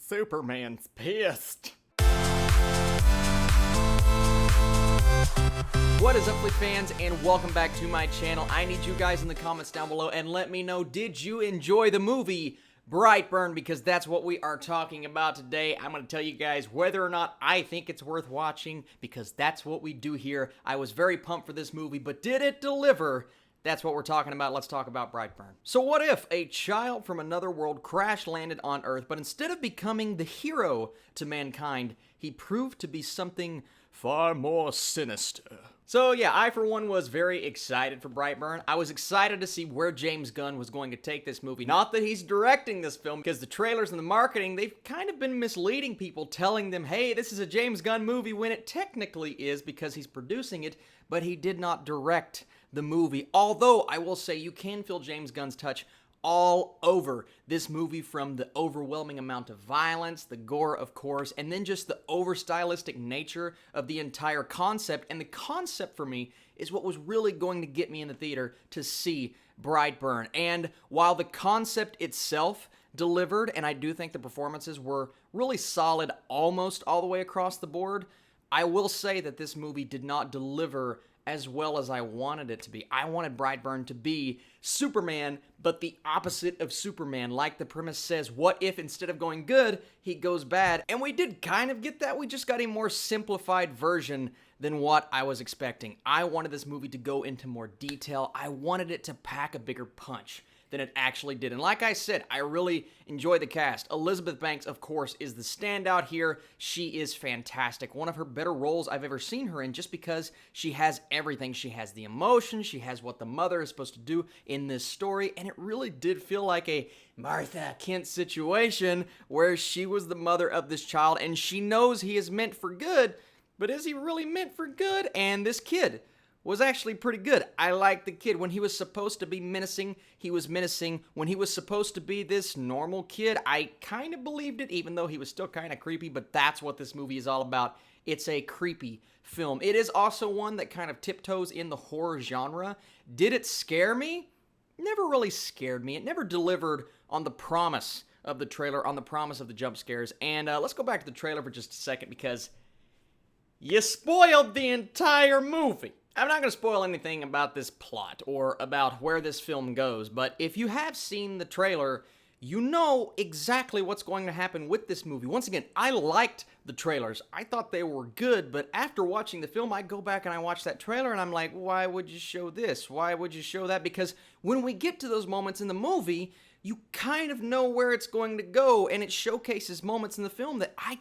Superman's pissed. What is up, Flick fans, and welcome back to my channel. I need you guys in the comments down below and let me know, did you enjoy the movie Brightburn? Because that's what we are talking about today. I'm going to tell you guys whether or not I think it's worth watching, because that's what we do here. I was very pumped for this movie, but did it deliver? That's what we're talking about. Let's talk about Brightburn. So what if a child from another world crash-landed on Earth, but instead of becoming the hero to mankind, he proved to be something far more sinister? So yeah, I for one was very excited for Brightburn. I was excited to see where James Gunn was going to take this movie. Not that he's directing this film, because the trailers and the marketing, they've kind of been misleading people, telling them, hey, this is a James Gunn movie, when it technically is because he's producing it, but he did not direct the movie. Although, I will say, you can feel James Gunn's touch all over this movie, from the overwhelming amount of violence, the gore, of course, and then just the over-stylistic nature of the entire concept. And the concept, for me, is what was really going to get me in the theater to see Brightburn. And while the concept itself delivered, and I do think the performances were really solid almost all the way across the board, I will say that this movie did not deliver as well as I wanted it to be. I wanted Brightburn to be Superman, but the opposite of Superman. Like the premise says, what if instead of going good, he goes bad? And we did kind of get that. We just got a more simplified version than what I was expecting. I wanted this movie to go into more detail. I wanted it to pack a bigger punch than it actually did. And like I said, I really enjoyed the cast. Elizabeth Banks, of course, is the standout here. She is fantastic. One of her better roles I've ever seen her in, just because she has everything. She has the emotion, she has what the mother is supposed to do in this story, and it really did feel like a Martha Kent situation, where she was the mother of this child, and she knows he is meant for good, but is he really meant for good? And this kid was actually pretty good. I liked the kid. When he was supposed to be menacing, he was menacing. When he was supposed to be this normal kid, I kind of believed it, even though he was still kind of creepy, but that's what this movie is all about. It's a creepy film. It is also one that kind of tiptoes in the horror genre. Did it scare me? Never really scared me. It never delivered on the promise of the trailer, on the promise of the jump scares. And let's go back to the trailer for just a second, because you spoiled the entire movie. I'm not going to spoil anything about this plot or about where this film goes, but if you have seen the trailer, you know exactly what's going to happen with this movie. Once again, I liked the trailers. I thought they were good, but after watching the film, I go back and I watch that trailer and I'm like, why would you show this? Why would you show that? Because when we get to those moments in the movie, you kind of know where it's going to go, and it showcases moments in the film that I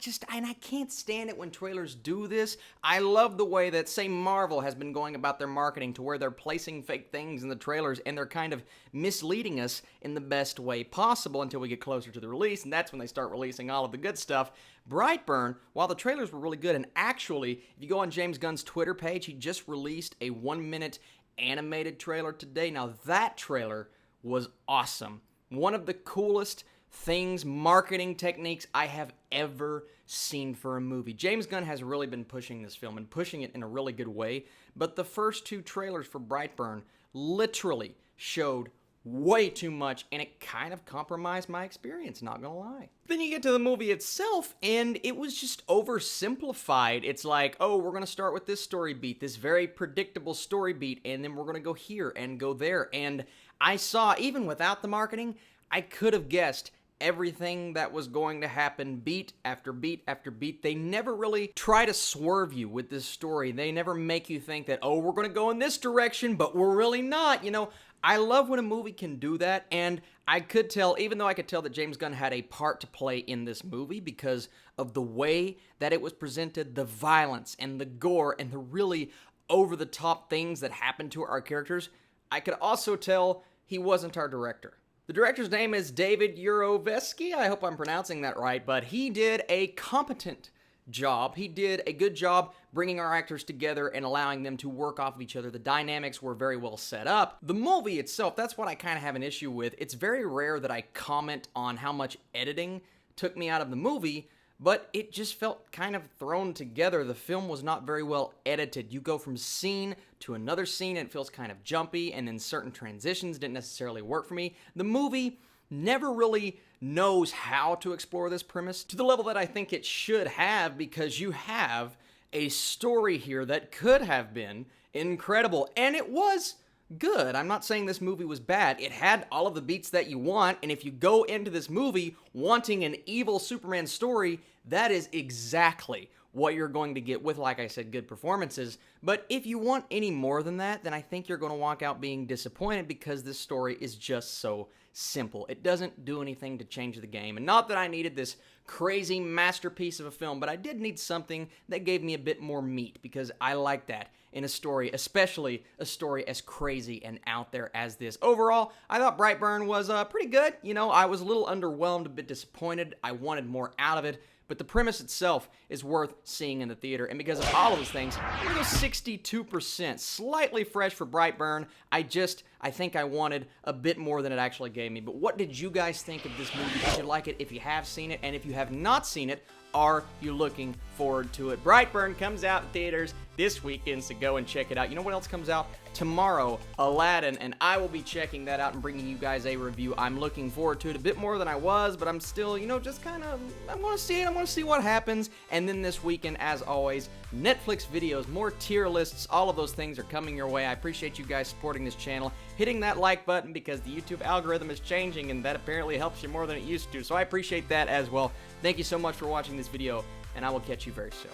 can't stand it when trailers do this. I love the way that, say, Marvel has been going about their marketing, to where they're placing fake things in the trailers and they're kind of misleading us in the best way possible until we get closer to the release, and that's when they start releasing all of the good stuff. Brightburn, while the trailers were really good, and actually, if you go on James Gunn's Twitter page, he just released a 1-minute animated trailer today. Now, that trailer was awesome. One of the coolest things, marketing techniques I have ever seen for a movie. James Gunn has really been pushing this film, and pushing it in a really good way, but the first 2 trailers for Brightburn literally showed way too much, and it kind of compromised my experience, not gonna lie. Then you get to the movie itself, and it was just oversimplified. It's like, oh, we're gonna start with this story beat, this very predictable story beat, and then we're gonna go here and go there. And I saw, even without the marketing, I could have guessed everything that was going to happen, beat after beat after beat. They never really try to swerve you with this story. They never make you think that, oh, we're going to go in this direction, but we're really not. You know, I love when a movie can do that, and I could tell, even though I could tell that James Gunn had a part to play in this movie because of the way that it was presented, the violence and the gore and the really over-the-top things that happened to our characters, I could also tell he wasn't our director. The director's name is David Yurovesky. I hope I'm pronouncing that right, but he did a competent job. He did a good job bringing our actors together and allowing them to work off of each other. The dynamics were very well set up. The movie itself, that's what I kind of have an issue with. It's very rare that I comment on how much editing took me out of the movie, but it just felt kind of thrown together. The film was not very well edited. You go from scene to another scene, and it feels kind of jumpy, and then certain transitions didn't necessarily work for me. The movie never really knows how to explore this premise to the level that I think it should have, because you have a story here that could have been incredible, and it was good. I'm not saying this movie was bad. It had all of the beats that you want, and if you go into this movie wanting an evil Superman story, that is exactly what you're going to get with, like I said, good performances. But if you want any more than that, then I think you're going to walk out being disappointed, because this story is just so simple. It doesn't do anything to change the game. And not that I needed this crazy masterpiece of a film, but I did need something that gave me a bit more meat, because I like that in a story, especially a story as crazy and out there as this. Overall, I thought Brightburn was pretty good. You know, I was a little underwhelmed, a bit disappointed. I wanted more out of it. But the premise itself is worth seeing in the theater, and because of all of those things, I'm going to go 62%. Slightly fresh for Brightburn. I think I wanted a bit more than it actually gave me. But what did you guys think of this movie? Did you like it? If you have seen it, and if you have not seen it, are you looking forward to it? Brightburn comes out in theaters this weekend, so go and check it out. You know what else comes out tomorrow? Aladdin, and I will be checking that out and bringing you guys a review. I'm looking forward to it a bit more than I was, but I'm still, just kind of, I want to see it. I want to see what happens. And then this weekend, as always, Netflix videos, more tier lists, all of those things are coming your way. I appreciate you guys supporting this channel, hitting that like button, because the YouTube algorithm is changing, and that apparently helps you more than it used to. So I appreciate that as well. Thank you so much for watching this video, and I will catch you very soon.